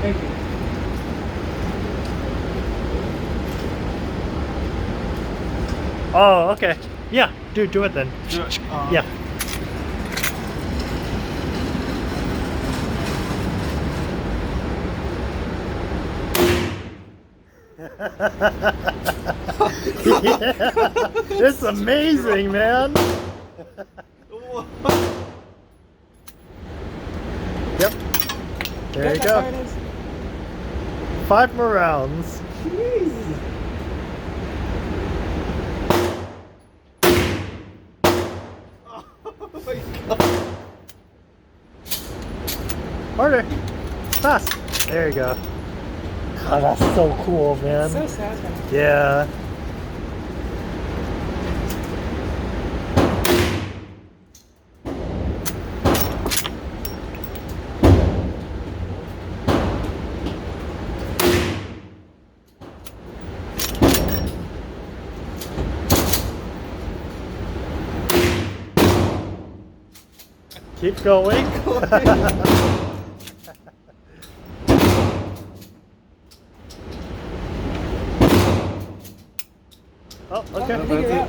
Thank you. Oh, okay. Yeah, do it then. Do it. Yeah. Yeah. It's amazing, man. Yep. There you go. 5 more rounds. Jeez. Oh my God. Harder. Fast. There you go. Oh, that's so cool, man. So satisfying. Yeah. Keep going. Oh, okay. Figure it out.